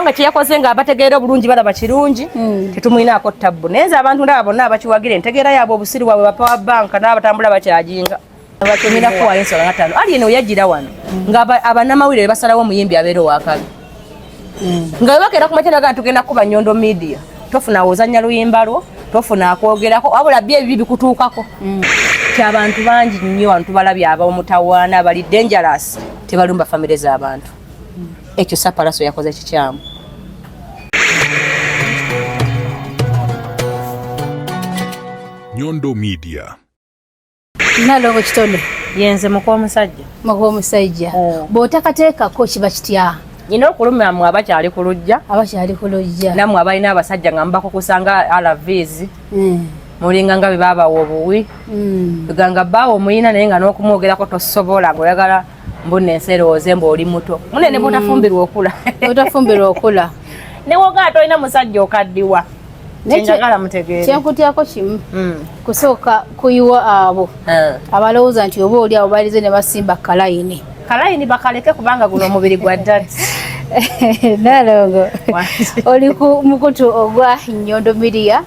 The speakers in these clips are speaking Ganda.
kubanga kiyakoze nga abategeera obulungi balaba kirungi tetumwinaako tabbu nenze abantu ndaba bonna abakiwagire ntegeera yaabwe obusiri bwabwe bapawa banka n'abatambula bakyajinga abatumira kuwayo ensolo nga 5 ali eno yagira wano nga abanamawulire basalawo omuyimbi abeera owakabi nga webakeera kumakeraga ntugenda kuba Nyondo Media tofuna ozanya luyimba lwo tofuna akwogerako wabula byebibi bikutuukako abantu bangi nnyo abantu balabye ab'omutawaana bali dangerous tebalumba famire z'abantu ekyo Sapalaso yakoze kikyamu. Nyondo Media. Nalongo kitone yenze mukomusajja bw'otakateekako kiba kitya nyina okulumya mwe abakyali ku lujja nammwe abalina abasajja nga mubakukusanga RVs mulinga nga bwe baabawa obuwi biganga bbaawo omuyina naye nga n'okumwogerako tosobola ng'oyagala mbunna enserooze mb'oli muto munene bw'otafumbirwa okula ne wogaa tolina musajja okaddiwa kyenjagala mutegeere kyenkutyako kimu kusooka kuyiwa abo abalowooza nti oba oli abo balize ne basimba kalayini bakaleke kubanga guno omubiri gwa ddala. Nalongo oli ku mukutu ogwa Nyondo Media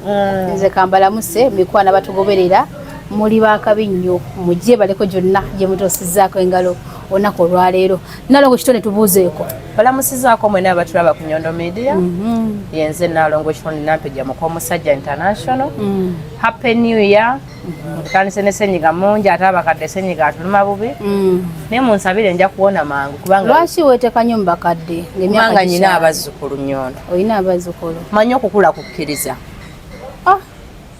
nze kambalamuse mikwana batugoberera muli bakabi nnyo mujje baleko gyonna gye mutosizzaako engalo onako olwaleero. Nalongo kitone tubuuzeeko balamusizaako mwena abatulaba ku Nyondo Media yenze Nalongo kitone nampejja mukomusajja international happy new year kanise ne senyiga mungi ate abakadde senyiga atuluma bubi naye munsabire nja kuwona mangu kubanga lwaki weeteka nyumba kadde ng'emyaka nyina abazzukulu Nyondo olina abazzukulu manyi okukula kukkiriza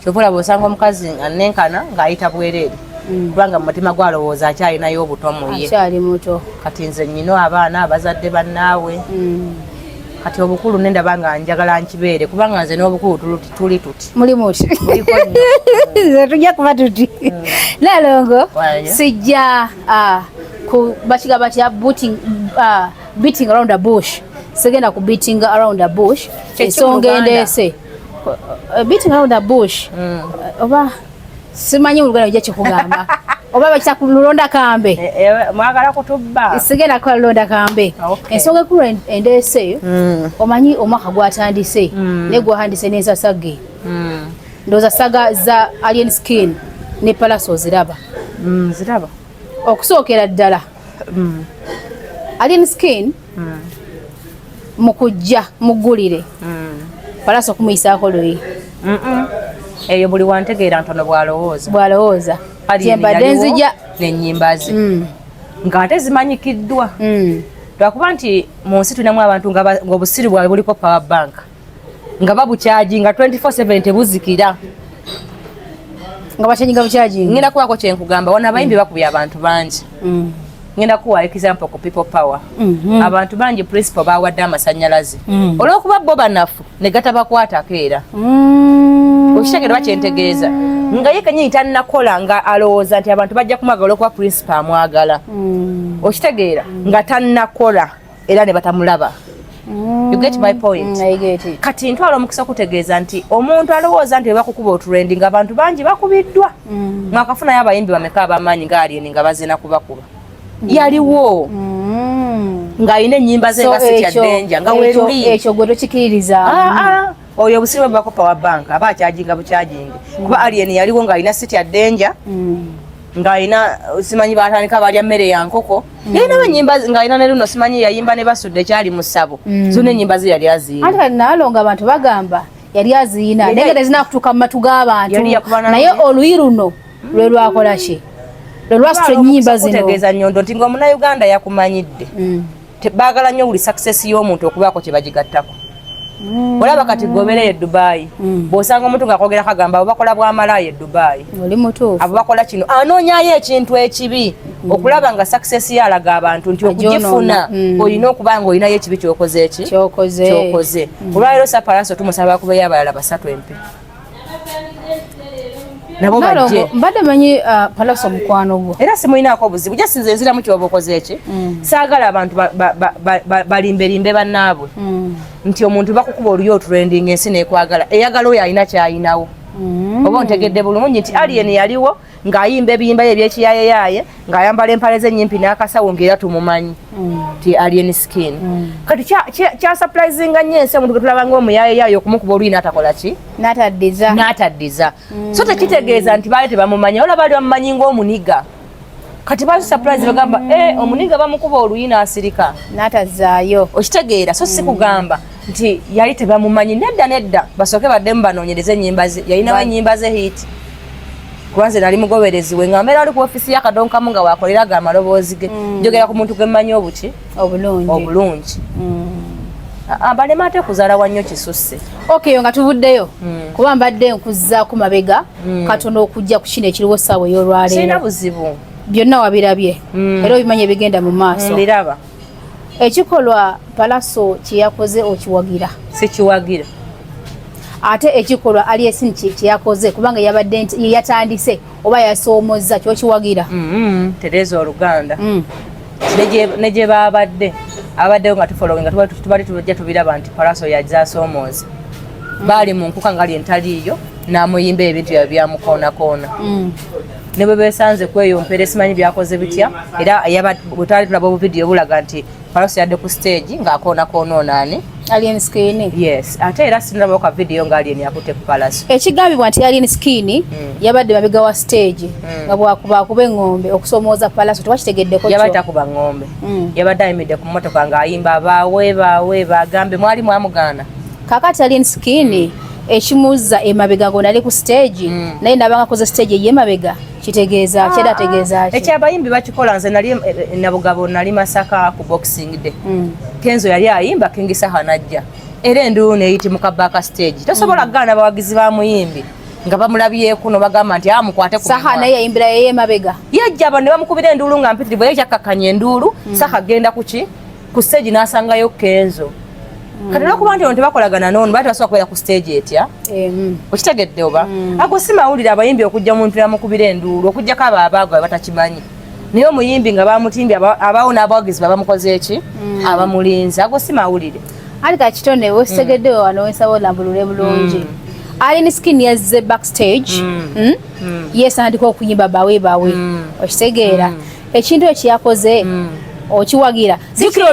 kyovula bw'osanga omukazi anenkana ng'ayita bwereere kubanga mu mutima gwalowooza akyalinayo obuto muye akyali muto kati nze nyina abaana abazadde bannaawe kati obukulu nendaba nga njagala nkibeere kubanga nze n'obukulu tuli tuti muli muti nze tujja kuba tuti. Nalongo sijja bakigamba kya beating around the bush segenda ku beating around the bush ensonga endeese beating around the bush oba simanyi oluganda ojja kikugamba oba bakita ku lulonda kambe mwagala kutubba sigenda kwa lulonda kambe ensonga ekulu endeese omanyi omwaka gwatandise ne gwahandise n'ensasage ndowooza saga za Alien Skin ne Palaso ziraba okusookera ddala Alien Skin mukujja muggulire Palaso kumuyisaako luyi eyo buli wantegeera ntono bwalowooza kyembadde nzija n'ennyimba ze ng'ate zimanyikiddwa lwakuba nti mu nsi tulinamu abantu ng'obusiri bwabwe buliko power bank nga babukyajinga 24/7 tebuzikira nga bakyajinga bukyajinga ngenda kubaako kyenkugamba wano abayimbi bakubye abantu bangi ngenda kuwa example ku people power abantu bangi principal bawadde amasannyalaze olw'okuba bo banafu ne gatabakwatako era okitegeera bakyentegeeza nga ye kenyini tannakola nga alowooza nti abantu bajja kumwagala olw'okuba principal amwagala okitegeera nga tannakola era ne batamulaba. You get my point? I get it. Kati ntwala omukisa okutegeeza nti omuntu alowooza nti bakukuba oturendi nga abantu bangi bakubiddwa mwakafunayo abayimbi bameka abamaanyi nga Alien nga bazina kubakuba yaliwo ng'alina ennyimba ze nga City Danger nga weeruli ekyo gwe tokikiririza oyo obusiri bwe bako power bank aba akyajinga bukyajinga kuba Alien yaliwo ng'alina City Danger ng'alina simanyi batandika balya mmere ya nkoko yalina ennyimba ng'alina ne luno simanyi yayimba ne basudde kyali mu ssabo zonna ennyimba ze yali aziina ate Nalongo abantu bagamba yali aziina naye tezina kutuuka mu matu g'abantu naye oluyi luno lwe lwakola ki lwe lwasitula ennyimba zino kutegeeza Nyondo nti ng'omunnayuganda yakumanyidde baagala nnyo buli success y'omuntu okubaako kye bagigattako olaba kati gobereye Dubai bw'osanga omuntu ng'akwogera kagamba abo bakola bw'amalaaya e Dubai oli mutuufu abo bakola kino anoonyayo ekintu ekibi okulaba nga success yalaga abantu nti okugifuna olina okuba nga olinayo ekibi kyokoze olwaleero Sapalaso tumusaba kubeyo abalala 3 empe nabo bajje mbadde manyi Palaso mukwano gwo era simulinaako obuzibu jasinze nziramu kyoba okoze eki saagala abantu balimberimbe bannaabwe nti omuntu bakukuba oluyo oturendinga ensi nekwagala eyagala oyo alina kyayinawo oba ontegedde bulungi nti Alien yaliwo ng'ayimba ebiyimba ye ebyekiyaayeyaye ng'ayambala empale z'ennyimpi n'akasawo ng'era tumumanyi ti alien skin kati kya surprising nnyo ensi omuntu gwe tulaba ng'omuyayayo okumukuba olwina atakola ki n'ataddiza so tekitegeeza nti baali tebamumanya olaba baali bamumanyi ng'omuniga kati baali surprise bagamba omuniga bamukuba oluyina asirika n'atazaayo okitegeera so si kugamba nti yali tebamumanyi nedda basooke baddemu banoonyereze ennyimba ze yalinawo ennyimba ze hit kubanze nali mugoberezi we nga mbeera ali ku ofisi y'akadonkamu nga wakoleraga amaloboozi ge njogera ku muntu gwe mmanyi obulungi balema ate kuzaalawa nnyo kisusse okay nga tuvuddeyo kuba mbadde nkuzzaako mabega katono okujja ku kino ekiriwo essaawa ey'olwaleero sirina buzibu byonna wabirabye era obimanya ebigenda mu maaso mbiraba ekikolwa Pallaso kyeyakoze okiwagira sikiwagira ate ekikolwa Alien kyeyakoze kubanga yabadde yatandise oba yasoomozza kyokiwagira Tereza Oluganda negye abaddeyo nga tufolowinga tubali tujja tubiraba nti Pallaso yajja asoomoza baali mu nkuka nga lyentaliiyo n'amuyimba ebintu byabwe byamukoona ne bwe beesanze kweyompera simanyi byakoze bitya era bwetwali tulaba obuvidiyo bulaga nti Pallaso yadde ku stage ng'akoona onaani Alien Skin yes ate era sinabako ka video nga Alien yakutte ku Pallaso ekigambibwa nti Alien Skin yabadde mabega wa stage nga bwakuba engombe okusomooza Pallaso tewakitegeddeko yabadde akuba ngombe yabadde ayimidde ku mmotoka ng'ayimba baawe bagambe mwali mwamugaana kakati Alien Skin ekimuzza emabega ngo nali ku stage naye nabanga koze stage y'emabega kitegeeza kyeda tegeeza ekyabayimbi bakikola nze nali nabugabo nali Masaka ku boxing day Kenzo yali ayimba King Saha najja era enduulu neyiti mu kabaka stage tosobola kugaana abawagizi ba muyimbi nga bamulabyeko no bagamba nti mukwate ku Saha naye yayimbira yeye mabega yajja abo ne bamukubira enduulu nga mpitirivu ye kyakkakkanya enduulu Saha genda ku stage n'asangayo Kenzo kati olwokuba nti ono tebakolagana n'ono baali tebasobola kubeera ku stage etya okitegedde oba ago si mawulire abayimbi okujja muntu yamukubira enduulu okugjako abaabaagwe batakimanyi naye omuyimbi nga bamutimbye abaawo n'abawagizi babamukoze eki abamulinzi ago si mawulire ali kakitone wesitegedde wano wensaba olambulule bulungi Alien Skin yazze backstage yesandika okuyimba bawe okitegeera ekintu ekiyakoze okiwagira jukiro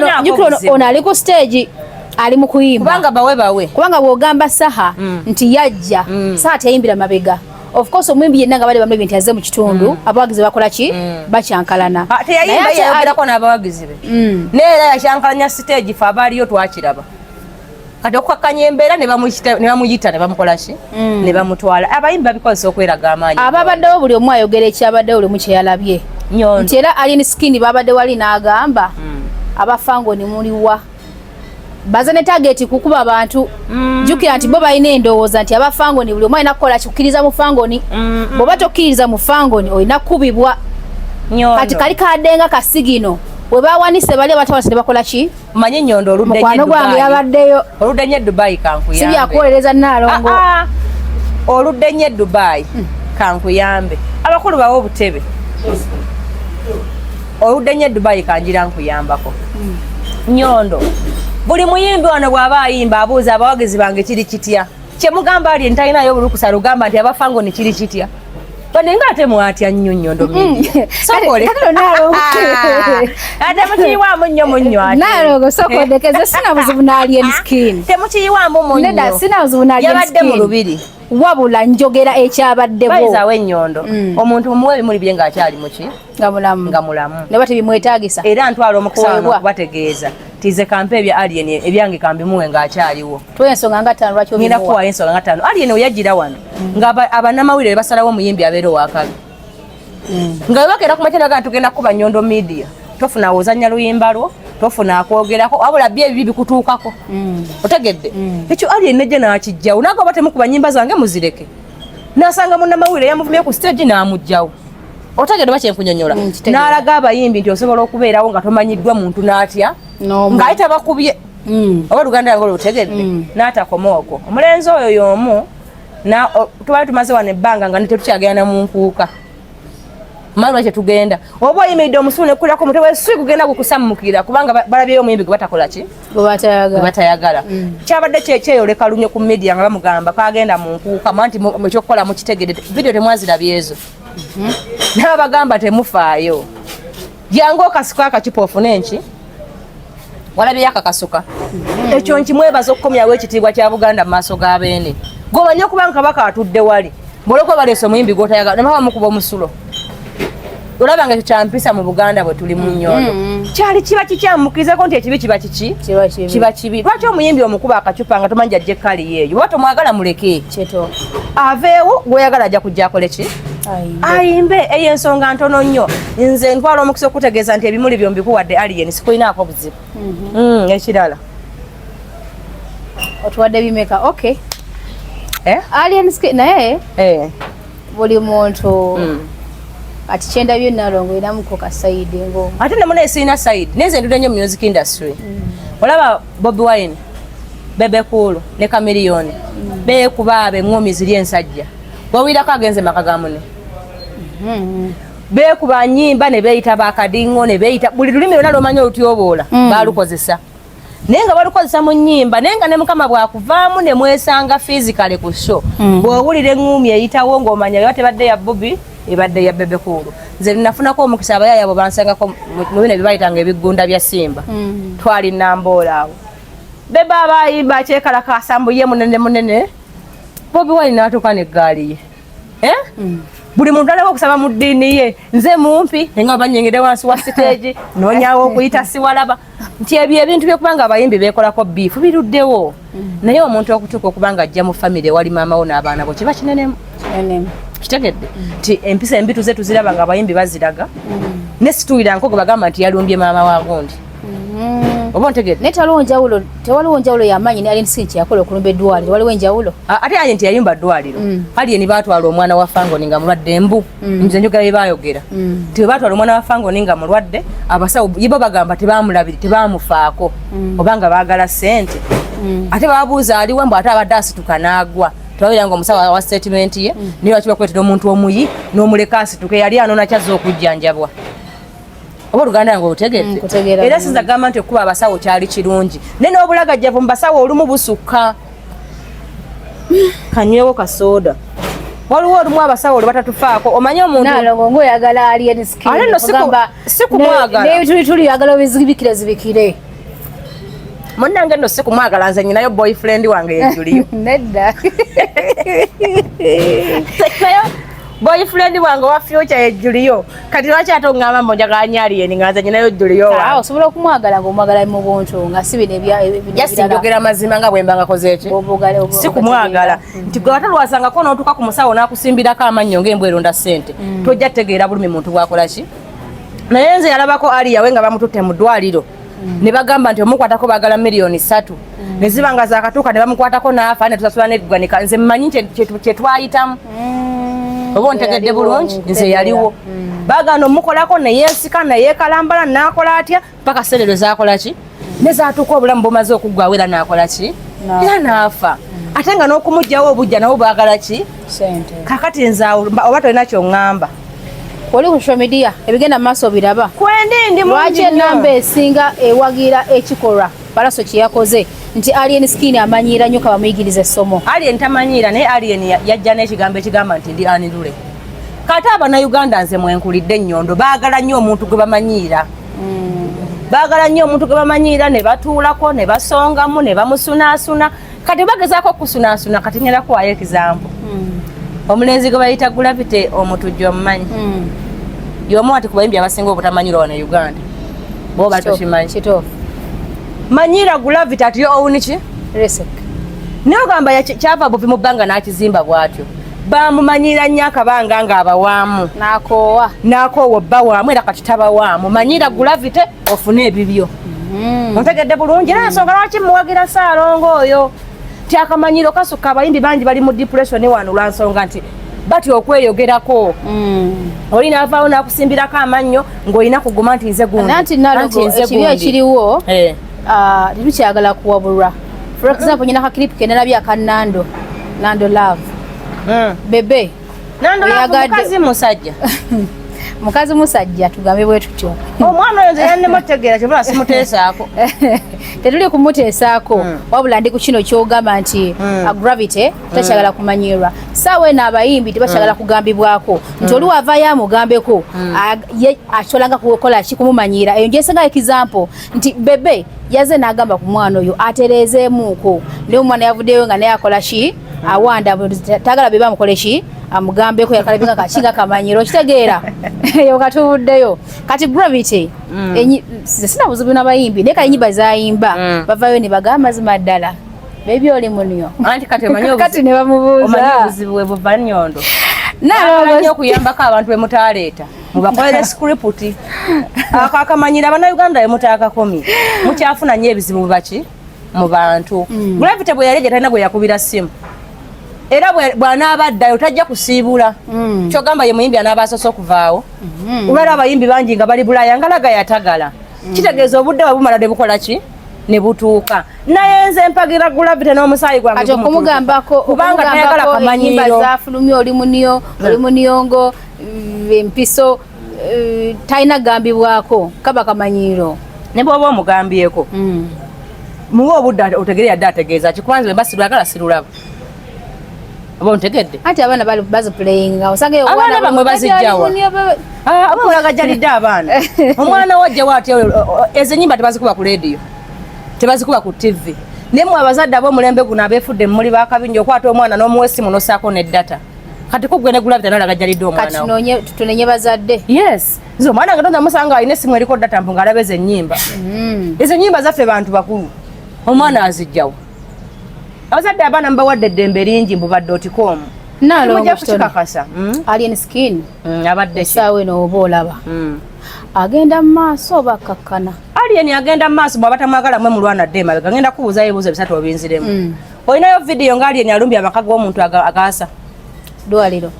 ono ali ku stage ali mu kuyimba kubanga bawe kubanga bw'ogamba Saha nti yajja Saha teyayimbira mabega of course omwimbi yenna nga bali bamwe bintu yazze mu kitundu abawagizi bakola ki bakyankalana teyayimba yayogerako n'abawagizi be neera yakyankalanya stage fe abaaliyo twakiraba kati okukakkanya embeera ne bamuyita ne bamukola ki ne bamutwala abayimbi babikozesa okweraga amaanyi ababaddewo buli omu ayogera ekyabaddewo buli mu kyeyalabye nti era Alien Skin babadde wali n'agamba abafangoni muliwa baza ne target kukuba abantu jukira nti bo balina endowooza nti abafangoni buli omu alina kukola kikukkiriza mu fangoni bw'oba tokkiriza mu fangoni olina kubibwa kati kali kaddenga kasigino we bawanise bali abatawasa ne bakola ki manyi nnyondo oludde mukwano gwange yabaddeyo oludde nnyo Dubai kankuyambe si byakuwolereza Naalongo oludde nnyo Dubai kankuyambe abakulu bawo obutebe oludde nnyo Dubai kanjira nkuyambako nnyondo buli muyimbi wano bw'aba ayimba abuuza abawagizi bange kiri kitya kyemugamba ali ntalinayo obulukusa lugamba nti abafangoni kiri kitya banenga ate mwatya nnyo Nnyondo sokole ate mukiyiwaamu nnyo munnyo ate Naalongo sokodekeze sina buzibu na Alien Skin temukiyiwaamu munnyo nedda sina buzibu na Alien Skin yabadde mu lubiri wabula njogera ekyabaddewo bayizaawo Ennyondo omuntu omuwa ebimuli bye ng'akyali muki nga mulamu ne bate bimwetaagisa era ntwala omukisa okubategeeza tize kampe ebya Alien ebyange kambimuwe ng'akyaliwo twensonga nga ttaano lwaki ngenda kuwaayo ensonga nga ttaano Alien we yajjira wano nga abannamawulire basalawo omuyimbi abeera owakabi nga we bagenda ku makya nga tugenda kuba Nnyondo media tofuna wozannya luyimba lwo tofuna akwogerako wabula bye ebibi bikutuukako otegedde ekyo Alien nejje n'akijjawo naagoba temukuba nnyimba zange muzireke n'asanga munnamawulire yamuvumye ku stage n'amugjawo otegedde oba kyenkunyonnyola n'alaga abayimbi nti osobola okubeerawo nga tomanyiddwa muntu n'atya ng'ate tabakubye oba Luganda yange olutegedde n'atakoma okwo omulenzi oyo y'omu tubali tumaze wano ebbanga nga tetukyagenda mu nkuuka mali lwaki tugenda oba oyimiridde omusuulu nekkulirako omutwe wesui kugenda gukusammukira kubanga balabyeyo omuyimbi gwe batakola ki gwe batayagala kyabadde kyeyoleka lunye ku media nga bamugamba kagenda mu nkuuka mwa nti ekyokukola mukitegedde vidiyo temwazirabye ezo n'abagamba temufaayo jangu okasiko akakipa ofune enki walabye yakakasuka ekyo nkimwebaza okukomyawo ekitiibwa kya Buganda mu maaso g'abeene gomanye okuba Kabaka atudde wali boloko baleese omuyimbi gw'otayagala nabawa mukuba omusulo olaba nga ekyo kyampisa mu Buganda bwe tuli mu nnyondo kyali kiba kikyamukkirizako nti ekibi kiba kiki kiba kibi lwaki omuyimbi omukuba akacupa nga tomanyi ajja ekkali yeeyo oba tomwagala muleke aveewo gw'oyagala ajja kujja akole ki ayimbe eyo ensonga ntono nnyo nze ntwala omukisa okutegeeza nti ebimuli byombi bikuwadde alien sikulinaako buzibu ekirala otuwadde bimeka okay alien naye buli muntu ati kyendabyo Nalongo eramuko ka side ngo ate ne mune sina side neze ndude nnyo music industry olaba Bobi Wine Bebe Cool ne Chameleone beekuba ng'omi ziri ensajja wawirako agenze makagamune beekuba nnyimba ne beeyita bakadingo ne beeyita buli lulimi lwonna lwomanya olutyoboola baalukozesa naye nga balukozesa mu nnyimba naye nga ne Mukama bwakuvaamu ne mwesanga physically ku show bw'owulira eŋŋumi eyitawo ng'omanya eba tebadde ya Bobi ebadde ya Bebe Cool nze nafunako omukisa abayaya abo bansangako mu bino bye bayitanga ebigunda bya Simba twali Namboola awo Bebe abayimba akyekalakaasa mbu ye munene Bobi Wine n'atuuka n'eggaali ye buli muntu alaba okusaba mu ddiini ye nze mumpi nga banyengere wansi wa stage noonyawo okuyita siwalaba nti ebyo ebintu byokubanga abayimbi beekolako biifu biruddewo naye omuntu okutuuka okubanga ajja mu famire wali maama wo n'abaana bo kiba kinenemu kitegedde nti empisa embi tuze tuziraba nga abayimbi baziraga ne situwira nko gwe bagamba nti yalumbye maama wa gundi oba ntegedde ne tewaliwo njawulo y'amaanyi ne Alien Skin yakola okulumba eddwaliro waliwo enjawulo ate aye nti yayimba ddwaliro Alien baatwala omwana wa Fangoni nga mulwadde embu nze njogera bye baayogera nti bwe baatwala omwana wa Fangoni nga mulwadde abasawo bo bagamba tebamulabire tebamufaako obanga baagala ssente ate babuuza aliwo mbu ate abadde asituka n'agwa twawira nga omusawo wa statement ye niyo akiba kwetera omuntu omuyi n'omuleka asituke yali anona kyazza okujjanjabwa oba Oluganda ngo otegedde era sinza gamba nti okuba abasawo kyali kirungi naye n'obulagajjavu mu basawo olumu busukka kanywewo kasoda waliwo olumu abasawo olwo batatufaako omanye omuntu Nalongo ng'oyagala Alien Skin ale no sikumwagala ne tuli yagala obizibikire munnange nno sikumwagala nze nyinayo boyfriend wange yejuliyo nedda boyfriend wange wa future yejuliyo kati lwaki ate ongamba mbonjagala Alien nga nze nyinayo juliyo osobola okumwagala ng'omwagala mu buntu nga si bino yasinjogera mazima nga bwemba ngakoze eki sikumwagala nti gwe ate lwasangako n'otuuka ku musawo n'akusimbirako amannyo ng'embwa eronda ssente tojja tegeera bulumi muntu bwakola ki naye nze yalabako aliyawe nga bamututte mu ddwaliro ne bagamba nti omukwatako baagala miliyoni 3 ne ziba nga zaakatuuka ne bamukwatako n'afa ne tusasula n'eggwanika nze mmanyi kye twayitamu oba ontegedde bulungi nze yaliwo baagana omukolako ne yeesika ne yeekalambala n'akola atya paka serero zaakola ki ne zaatuuka obulamu bumaze okuggwawo era n'akola ki era n'afa ate nga n'okumugjawo obujja nabo baagala ki kakati nze oba tolina ky'oŋŋamba oli ku social media ebigenda maaso biraba kwendindi lwaki enamba esinga ewagira ekikolwa Balaso kye yakoze nti Alien Skin amanyiira nnyo kabamuyigiriza essomo Alien tamanyiira naye Alien yajja n'ekigambo ekigamba nti ndi Anilule kati Abannayuganda nze mwenkulidde ennyondo baagala nnyo omuntu gwe bamanyiira baagala nnyo omuntu gwe bamanyiira ne batuulako ne basongamu ne bamusunaasuna kati bagezaako okusunaasuna kati ngenda kuwaayo ekizampo omulenzi gwe bayita Gravity omutujja omumanyi y'omu ati ku bayimbi abasinga obutamanyirwa wano e Uganda bo batokimanyi manyiira Gravity ati yo owuni ki n'ogamba kyava buvi mu bbanga n'akizimba bw'atyo bamumanyiira nnyo akabanga ng'abawaamu n'akoowa bba waamu era kati tabawaamu manyiira Gravity ofune ebibyo ontegedde bulungi era ensonga lwaki muwagira Ssaalongo oyo ti akamanyiro kasukka abayimbi bangi bali mu depression wano lwansonga nti bati okweyogerako oli naavaawo n'akusimbirako amannyo ng'olina kuguma nti nze gundi nanti Nalongo ekibi ekiriwo tetukyagala kuwabulwa for example nyina kakilipu ke nalabye aka Nando Love Bebe Nando Love mukazi musajja mukazi musajja tugambe bwe tutyo omwana oyo nze yannema otegeera kyebula simuteesaako tetuli kumuteesaako wabula ndi ku kino kyogamba nti Gravity takyagala kumanyirwa saawa eno abayimbi tebakyagala kugambibwako nti oli wavaayo amugambeko akyolanga kukola ki kumumanyiira eyo njesenga example nti Bebe yaze n'agamba ku mwana oyo atereezeemuuko naye omwana yavuddeyo nga naye akola ki awanda tagala be bamukole ki amugambeko yakalabinga kakinga kamanyiro kitegeera eyo katuvuddeyo kati Gravity sina buzibu n'abayimbi naye kayimba zayimba bavayo ne bagamba mazima ddala bebi oli munyo anti kati ne bamubuuza omanyi obuzibu bwe buva nnyondo nalonyo okuyambako abantu be mutaleeta mubakolere script akakamanyira Bannayuganda be mutaakakomi mukyafuna nnyo ebizibu baki mu bantu Gravity bwe yaleja talina gwe yakubira simu era bw'anaabaddayo tajja kusiibula kyogamba ye muyimbi anaabaasose okuvaawo olwali abayimbi bangi nga bali Bulaaya ngalaga yatagala kitegeeza obudde bwe bumala ne bukola ki ne butuuka naye nze mpagira Gravity n'omusaayi gwange kati okumugambako kubanga tayagala kamanyiro zaafulumye oli muniongo empiso talina gambibwako kaba kamanyiro ne bw'oba omugambyeko muwe obudde otegere yadde ategeeza kikubanza bwe basirwagala sirulaba oba ontegedde ati abaana baziplayinga osange abaana bamwe bazijjawa abamulagajalidde abaana omwana wajja waati ezo ennyimba tebazikuba ku rediyo tebazikuba ku TV naye mwe abazadde ab'omulembe guno abeefudde muli bakabinja okwata omwana n'omuwa essimu n'ossaako n'eddata kati ko gwene Gravity n'olagajalidde omwana kati tutunenye bazadde yes nze omwana nga tonda musanga alina essimu eriko ddata mpu ng'alaba ezo ennyimba ezo ennyimba zaffe bantu bakulu omwana azijjawa abazadde abaana mubawadde eddembe lingi mbu.com nalongo kukikakasa alien skin abadde essaawa eno oba olaba agenda mu maaso oba akakkana alien agenda mu maaso bw'aba tamwagala mwe mulwanadde emabega agenda kubuuzayo ebibuuzo bisatu obinziremu olinayo vidiyo nga alien alumbye amaka g'omuntu agaasa ddwaliro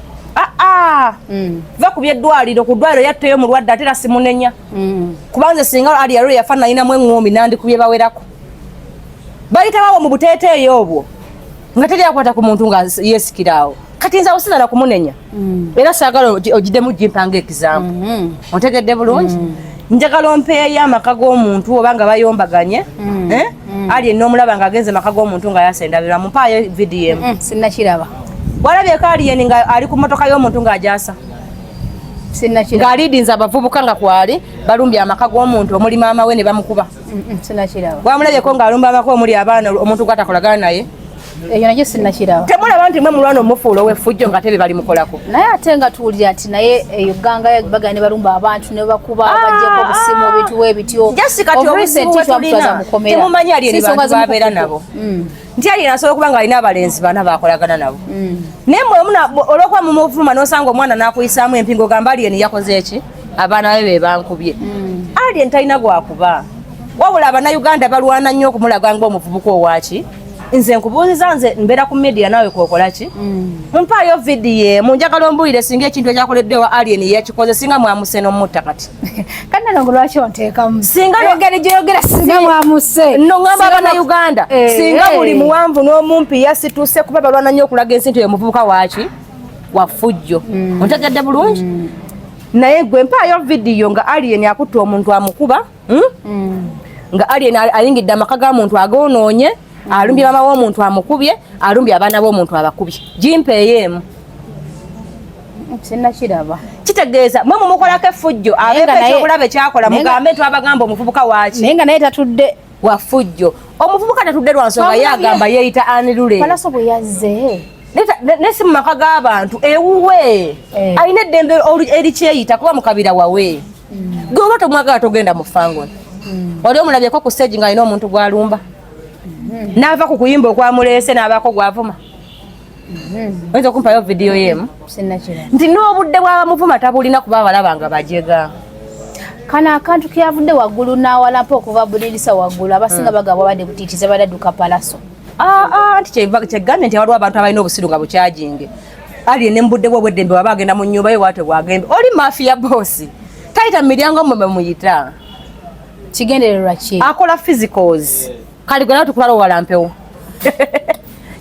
va ku byeddwaliro ku ddwaliro yatteyo mulwadde ate era simunenya kubanze singa alien lwe yafa nalinamu eŋŋombi nandikubye bawerako bayitabawo mu buteeteeyo obwo nga teri akwata ku muntu nga yeesikiraawo kati nze awusinala kumunenya era saagala ogiddemu gimpanga ekizampu ontegedde bulungi njagala ompeeyo amaka g'omuntu oba nga bayombaganye ali n'omulaba ng'agenze maka g'omuntu nga yasendabirwa mumpaayo vidiyo emu sinnakiraba walabyeko aliyeni nga ali ku mmotoka y'omuntu ng'agyasa ng'aliidinza abavubuka nga kwali balumbye amaka g'omuntu omuli maama we ne bamukuba wamulabyeko ng'alumba amaka omuli abaana omuntu gwatakolagana naye eyo nakyo sinnakiraba temulaba nti mwe mulwana omufuula ow'effujjo nga tebe balimukolako naye ate nga tuwulira nti naye Uganda bagala ne balumba abantu ne bakuba bajjeko obusimu ebintu ebityo jasikati obusimu bwetulina temumanyi aliyeni bantu babeera nabo nti aliyeni asobola okuba nga alina abalenzi bana bakolagana nabo naye olwokuba mumuvuma n'osanga omwana n'akuyisaamu empingo gamba aliyeni yakoze eki abaana be bankubye aliyeni talina gwakuba wabula Abannayuganda balwana nnyo okumulaga ng'omuvubuka owaki nze nkubuuziza nze mbeera ku media naawe kwokola ki mumpaayo vidiyo emu njagala ombulire singa ekintu ekyakoleddewa alien yakikoze singa mwamuse n'omutta kati kandi nalongo lwaki onteekamu singa yogere gyoyogera singa mwamuse no ngamba Abannayuganda singa buli muwanvu n'omumpi yasituse kuba balwana nnyo okulaga ensi nti oyo muvubuka waki wafujjo ontegedde bulungi naye gwe mpaayo vidiyo nga alien akutta omuntu amukuba nga alien ayingidde amaka g'omuntu agoonoonye alumbye maama w'omuntu amukubye alumbye abaana b'omuntu abakubye jimpeeyo emu sinnakiraba kitegeeza mwe mumukolako effujjo abeeko ekyokulaba ekyakola mugambe twabagamba omuvubuka waki naye nga naye tatudde wafujjo omuvubuka tatudde lwa nsonga ye agamba yeeyita anirule palaso bwe yazze nesi mu maka g'abantu ewuwe alina eddembe erikyeyita kuba mukabira wawe gweoba tomwagala togenda mu fangoni wali omulabyeko ku stage nga alina omuntu gwalumba n'ava ku kuyimba okwamuleese n'abaako gwavuma oyinza okumpayo vidiyo yemu nti n'obudde bw'abamuvuma tabulina kuba abalaba nga bajega kano akantu keyavudde waggulu n'awalampa okuva bulirisa waggulu abasinga bagabwa badde butiitize badadduka palaso nti kyegambye nti waliwo abantu abalina obusiru nga bukyajinge ali ne mbudde bwe bweddembe waba agenda mu nnyumba ye waate bwagembe oli mafiya boosi tayita mu miryango mwe bemuyita kigendererwa ki akola physicals kali gwe nawe tukulala owalampewo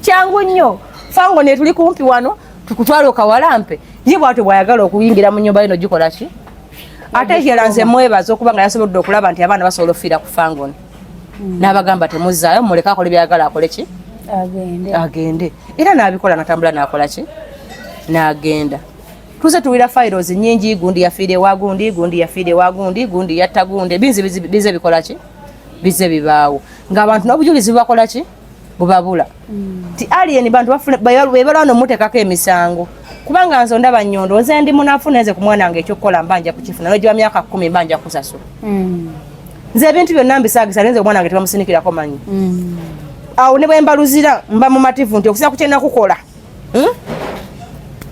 kyangu nnyo fango ne tuli kumpi wano tukutwala okawalampe ye bwate bwayagala okuyingira mu nnyumba yino gikola ki ate era nze mwebaza okuba nga yasobodde okulaba nti abaana basobola okufiira ku fangoni n'abagamba temuzzaayo muleke akole byayagala akole ki agende era n'abikola natambula n'akola ki n'agenda tuze tuwira files nnyingi gundi yafiire wa gundi yafiire wa gundi yatta gundi bize bikola ki bize bibaawo ng'abantu n'obujulizi bakola ki bubabula ti alien bantu bafuna bebalwana omuteekako emisango kubanga nze ndaba nnyondo nze ndi munafu neze ku mwana wange ekyokukola mbanja kukifuna n'ogiba myaka 10 mbanja kusasula nze ebintu byonna mbisaagisa nenze omwana wange tebamusinikirako manyi awo ne bwe mbaluzira mba mumativu nti okusinga ku kyena kukola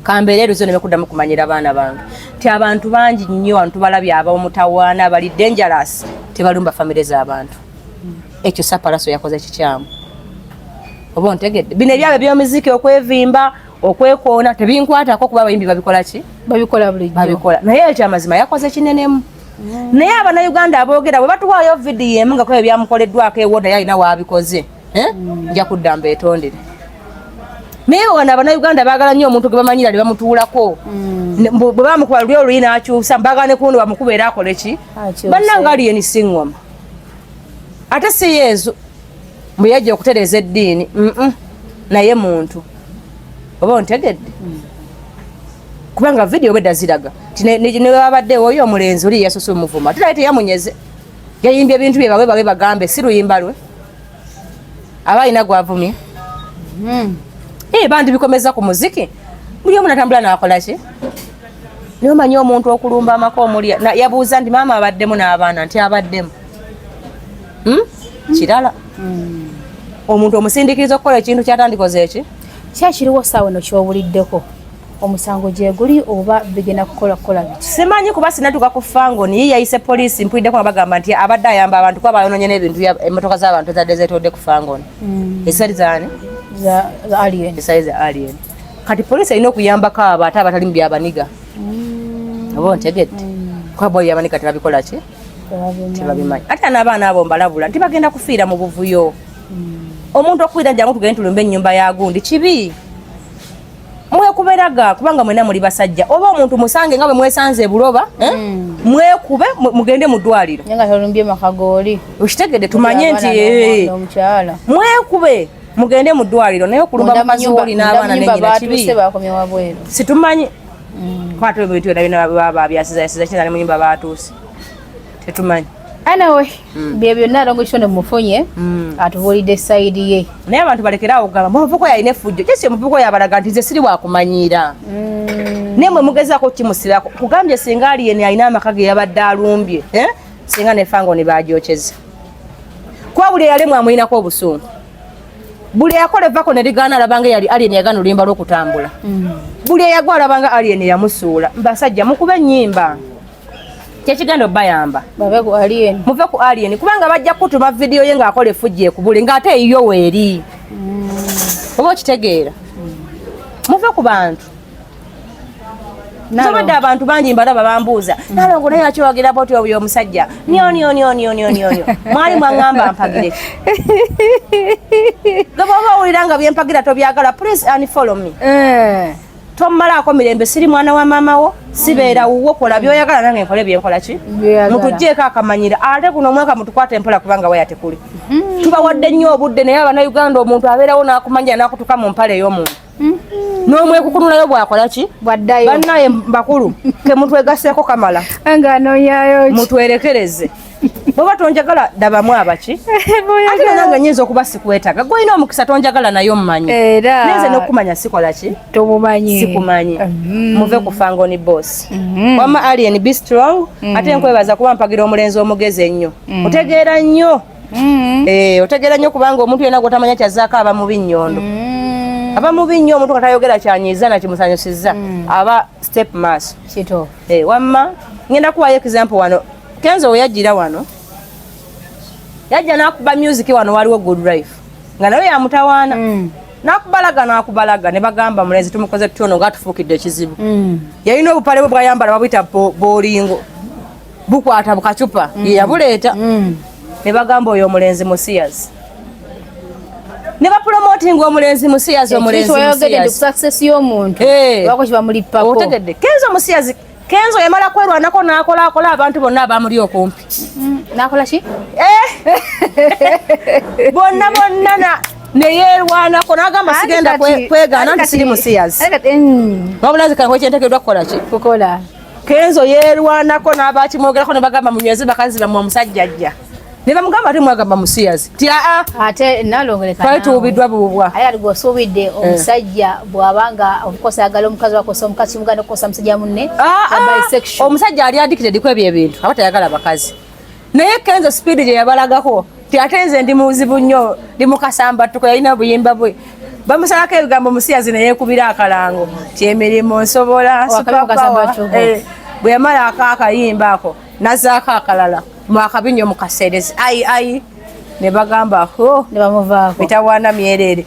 kambeera eruzo ne bekuddamu kumanyira abaana bange ti abantu bangi nnyo abantu balabye ab'omutawaana bali dangerous tebalumba famire z'abantu ekyo Sapalaso yakoze kikyamu oba ontegedde bino ebyabe by'omuziki okwevimba okwekoona tebinkwatako kuba abayimbi babikola ki babikola bulijjo babikola naye ekyamazima yakoze kinenemu naye Abannayuganda aboogera bwe batuwaayo vidiyo emu nga kuba byamukoleddwako ewoda yalina waabikoze nja kudda mbeetondere naye wano Abannayuganda baagala nnyo omuntu gwe bamanyira ne bamutuulako bwe bamukuba luli oluyi n'akyusa mbaagala ne kuno bamukuba era akole ki bannanga alien siŋŋoma ate si yeezu bwe yajja okutereeza eddiini naye muntu oba ontegedde kubanga vidiyo bwedda ziraga ne babadde oyo omulenzi oli yasusa omuvuma tulaye teyamunyeze yayimbye ebintu bye bawe bagambe si luyimba lwe aba alina gwavumye bandi bikomeza ku muziki buli omu natambula n'akola ki niyo manyi omuntu okulumba amaka omulya yabuuza nti maama abaddemu n'abaana nti abaddemu kirala omuntu omusindikiriza okukola ekintu kyatandikoze eki kyakiriwo saawa eno ky'obuliddeko omusango gye guli oba bigenda kukola biti simanyi kuba sinatuuka ku fangoni ye yayise poliisi mpuliddeko nga bagamba nti abadde ayamba abantu kuba bayonoonye n'ebintu emmotoka z'abantu ezadde zeetodde ku fangoni esali zaani za alien esali za alien kati poliisi erina okuyambako abo ate abatali mu byabaniga oba ontegedde kuba boyabaniga tebabikola ki tebabimanyi ate n'abaana abo mbalabula nti bagenda kufiira mu buvuyo omuntu okuwira jangu tugende tulumbe ennyumba ya gundi kibi mwekuberaga kubanga mwena muli basajja oba omuntu musange nga bwe mwesanze buloba mwekube mugende mu ddwaliro nga tolumbye makagoli ukitegedde tumanye nti mwekube mugende mu ddwaliro naye okulumba makazoli n'abaana n'ennyina kibi situmanyi kwata ebintu byonna baba byasiza kina ne mu nyumba batuuse tetumanyi anyway bye byonna alongo kitone mumufunye atubuulidde sayidi ye naye abantu balekerawo okugamba muvuko yalina effujjo kyesi omuvuko yabalaga nti nze siri wakumanyiira naye mwe mugezaako kimusirako kugambye singa aliyeni alina amaka ge yabadde alumbye singa ne fangoni baagyokeza kuba buli eyalemu amuyinako obusungu buli eyakola evako ne ligaana alabanga yali aliyeni yagaana oluyimba lw'okutambula buli eyagwa alabanga aliyeni yamusuula mbasajja mukube ennyimba kyekigenda obayamba muve ku alien kubanga bajja kutuma vidiyo ye ng'akola effujjo ekubule ng'ate eyiyo weeri oba okitegeera muve ku bantu sobadde abantu bangi mbalaba bambuuza nalongo naye akyowagira boti oyo omusajja nyo mwali mwaŋŋamba mpagire gaba owulira nga byempagira tobyagala please unfollow me tommalako mirembe siri mwana wa maama wo sibeera wuwo kola byoyagala nange nkole byenkola ki mutugjeeko akamanyira ate guno omwaka mutukwata empola kubanga waya tekuli tubawadde nnyo obudde naye Abannayuganda omuntu abeerawo n'akumanya n'akutuka mu mpale ey'omuntu n'omwekukunulayo bwakola ki bannaye bakulu ke mutwegaseeko kamala mutwerekereze bwoba tonjagala dabamu abaki ate nange nyinza okuba sikwetaga gwolina omukisa tonjagala naye omumanyi nenze n'okumanya sikola ki sikumanyi muve ku fangoni boss wama alien be strong ate nkwebaza kuba mpagira omulenzi omugezi ennyo otegeera nnyo otegeera nnyo kubanga omuntu yena gwotamanya kyazaako aba mubi nnyondo aba mubi nnyo omuntu katayogera kyanyiiza nakimusanyusiza aba step maaso wamma ngenda kuwayo example wano Kenzo oyajira wano yajja nakuba music wano waliwo good life nga nawe yamutawaana nakubalaga ne bagamba mulenzi tumukoze tutono nga tufukidde ekizibu yalina obupale bwe bwayambala babuyita bolingo bukwata bukacupa yabuleeta ne bagamba oyo omulenzi musiyazi ne bapromoting omulenzi musiyazi success y'omuntu wako kibamulipako otegedde Kenzo musiyazi Kenzo yamala kwerwanako n'akola abantu bonna abamuli okumpi nakola ki bonna neyeerwanako n'agamba sigenda kwegaana nti siri musiyazi wabulazi kanwe kyentekeddwa kukola ki kukola Kenzo yeerwanako n'abakimwogerako ne bagamba munyweze bakazi bamwe omusajja ajja ne bamugamba ate mwagamba musiyazi ti ate nalongoleka twali tuubiddwa bubwa aye aligo osuubidde omusajja bw'abanga omukosa agala omukazi wakosa omukazi muganda okukosa musajja munne omusajja ali addicted ku ebyo ebintu aba tayagala bakazi naye kenzo speed gye yabalagako ti ate nze ndi muzibu nnyo ndi mukasambatuko yalina obuyimba bwe bamusalako ebigambo musiyazi neyeekubira akalango ti emirimu nsobola bwe yamala akakayimba ako nazaako akalala mwakabinyo mukaseerezi ayi ne bagamba ne bamuvaako bitawaana myerere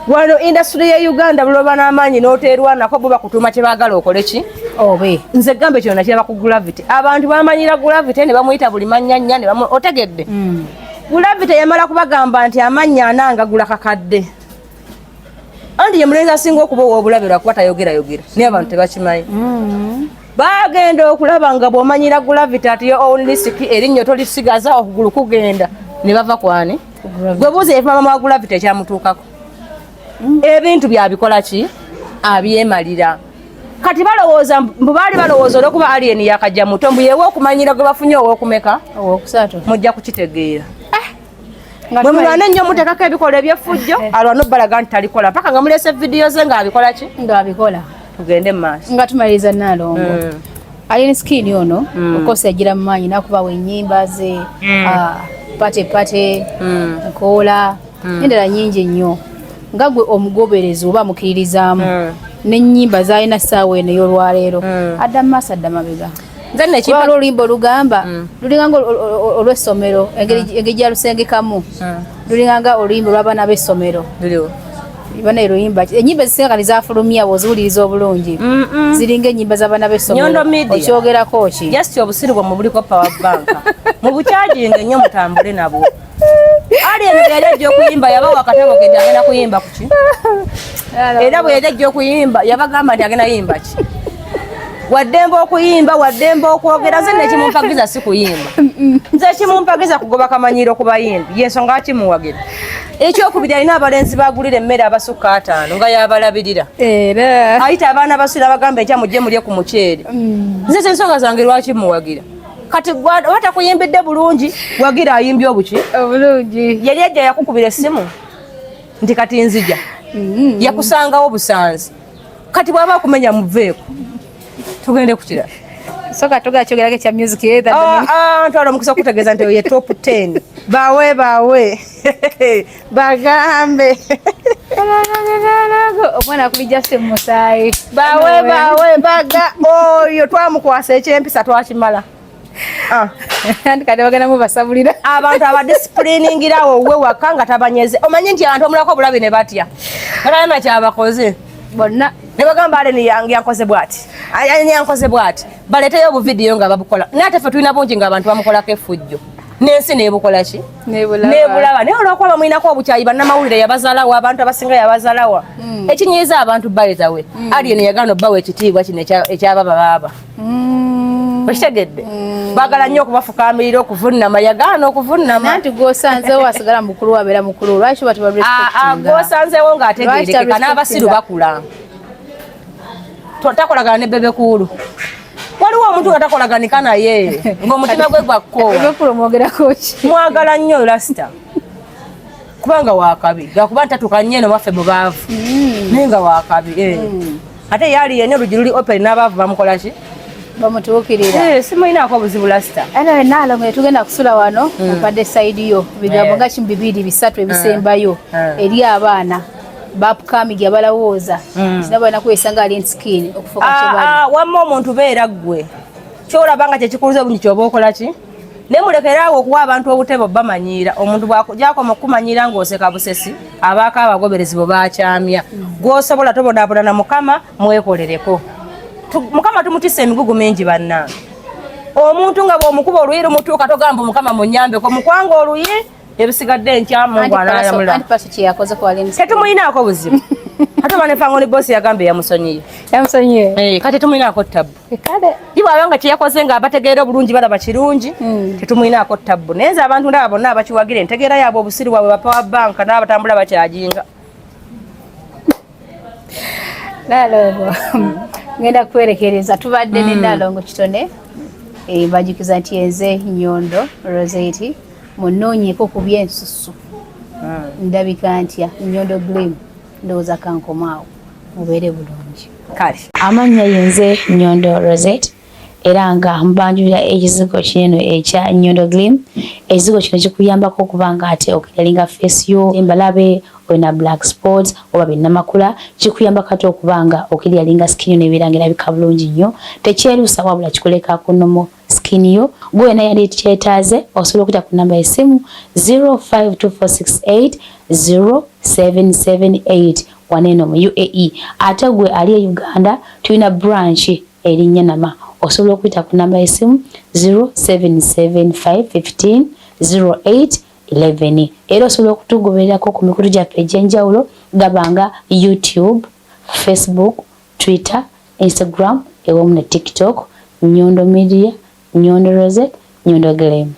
wano industry ya Uganda buloba n'amaanyi n'oteerwanako bo bakutuma kyebaagala okole ki obe nze gambe kyonna kiraba ku Gravity abantu bamanyira Gravity ne bamuyita buli mannyanya ne otegedde Gravity yamala kubagamba nti amannya anangagula kakadde anti ye mulenzi asinga okuba ow'obulabirwa kuba tayogera naye abantu tebakimanyi bagenda okulaba nga bw'omanyira Gravity ati yo own risk erinnya tolisigaza okugulu kugenda ne bava kwani gwe buuza efa mama wa Gravity ekyamutuukako ebintu byabikola ki abyemalira kati balowooza baali balowooza olwokuba alien yakajja muto mbu yewe okumanyira gwe bafunye ow'okumeka ow'okusatu mujja kukitegeera bwe mulwana ennyo muteekako ebikola ebyeffujjo alwana obbalaga nti talikola paka nga mulese vidiyo ze ng'abikola ki ng'abikola tugende mu maaso nga tumaliriza Nalongo Alien Skin ono okosa yagira mu maanyi nakubawa ennyimba ze pate nkoola endala nnyingi ennyo nga gwe omugoberezi oba mukiririzaamu n'ennyimba z'alina ssaawa eno ey'olwaleero adda mu maaso adda mabega waliwo oluyimba olugamba lulinganga olw'essomero engeri gyalusengekamu lulinganga oluyimba olw'abaana b'essomero bana eruyimba enyimba zisenga zafulumya bwoziwuliriza obulungi ziringa enyimba z'abaana b'essomero okyogerako ki just obusiribwa mu buliko power bank mu bukyajinga ennyo mutambule nabwo alien yali ajja okuyimba yabawa akatabo kedde agenda kuyimba kuki era bwe yali ajja okuyimba yabagamba nti agenda yimba ki waddemba okuyimba waddemba okwogera nze nekimumpagiza si kuyimba nze kimumpagiza kugoba kamanyiiro ku bayimbi yensonga akimuwagira ekyokubiri alina abalenzi bagulira emmere abasukka 5 nga yabalabirira era ayita abaana basula bagamba ekya mujje mulye ku muceere nze ensonga zange lwaki muwagira kati watakuyimbidde bulungi wagira ayimbye obuki obulungi yali ajja yakukubira essimu nti kati nzija yakusangawo busanzi kati bw'aba akumenya muveeko tugende kukira soka toga kyogerako ekya music ntwala omukisa okutegeeza nti ye top 10 bawe bagambe omwana akubijja se musaayi bawe baga oyo twamukwasa ekyempisa twakimala andi kade bagenda mubasabulira abantu abadisipulingirawo we waka nga tabanyeze omanyi nti abantu omulako obulabi ne batya batalina kyabakoze bonna ne bagamba ale yankoze bwati yankoze bwati baleteyo obuvidiyo nga babukola nate ffe tulina bungi nga abantu bamukolako effujjo n'ensi nebukola ki nebulaba naye olwokuba bamwinako obukyayi bannamawulire yabazaalawo abantu abasinga yabazaalawa ekinyiiza abantu bayezawe alien yagana obbawa ekitiibwa kino ekyabababaaba okitegedde baagala nnyo okubafukamirira okuvunama yagaana okuvunama nanti gwosanzeewo asigala mukulu wabeera mukulu lwaki gwosanzeewo ng'ategeerekeka n'abasiru bakula takolagana ne bebekulu waliwo omuntu nga takolaganika naye ng'omutima gwe gwakko mwagala nnyo lasita kubanga wakabi gakuba ntatuka nnyo eno waffe mubaavu naye nga wakabi ate yali yenna olugi luli open n'abaavu bamukola ki bamutuukirira simulinaako obuzibu lasita era Nalongo tugenda kusula wano mpadde sayidi yo bigambo nga kimu 2-3 ebisembayo eri abaana bapukamigi abalowooza kina balina kwesanga Alien Skin okufuka kyebali wamma omuntu beera ggwe kyolaba nga kyekikuluza obungi kyoba okola ki naye mulekeraawo okuwa abantu obutebe bamanyiira omuntu bwajakoma okumanyiira ng'oseka busesi abaako abagoberezi bwe bakyamya gw'osobola tobonaabonana Mukama mwekolereko Mukama tumutisa emigugu mingi bannange omuntu nga bw'omukuba oluyi lumutuuka togamba Mukama munyambeko mukwanga oluyi ebisigadde nkyamu ngwanayamula tetumulinaako buzibu ate banefangoni bosi yagambe yamusonyiye kati tumulinaako tabu ibwaba nga kyeyakoze nga abategeera obulungi balaba kirungi tetumulinaako tabu naye nze abantu ndaba bonna abakiwagira entegeera yaabwe obusiru bwabwe bapower bank n'abatambula bakyajinga Nalongo ngenda kwerekereza tubadde ne Nalongo kitone bajukiza nti enze Nyondo Rosette munoonyeeko ku byensusu ndabika ntya Nyondo Glim ndowooza kankomaawo mubeere bulungi. Kale amannya yenze Nyondo Rosette era nga mbanjulira ekizigo kinene ekya Nyondo Glim. Ekizigo kino kikuyambako okuba nga ate okiralinga face yo embalabe olina black spots oba binnamakula, kikuyambako ate okuba nga okiryalinga skin yo nebeera ng'erabika bulungi nnyo, tekyeruusa wabula kikuleka ku nnomo skin yo. Gwe wena yali kyetaaze osobola okuyita ku namba y'essimu 0524680778 waneeno mu UAE. Ate gwe ali e Uganda tulina branch erinnya Nama, osobola okuyita ku namba y'essimu 0775150811 era osobola okutugobererako ku mikutu gyaffe egy'enjawulo gabanga YouTube, Facebook, Twitter, Instagram ewamu ne TikTok. Nyondo Media, Nyondo Rosette, Nyondo Glim.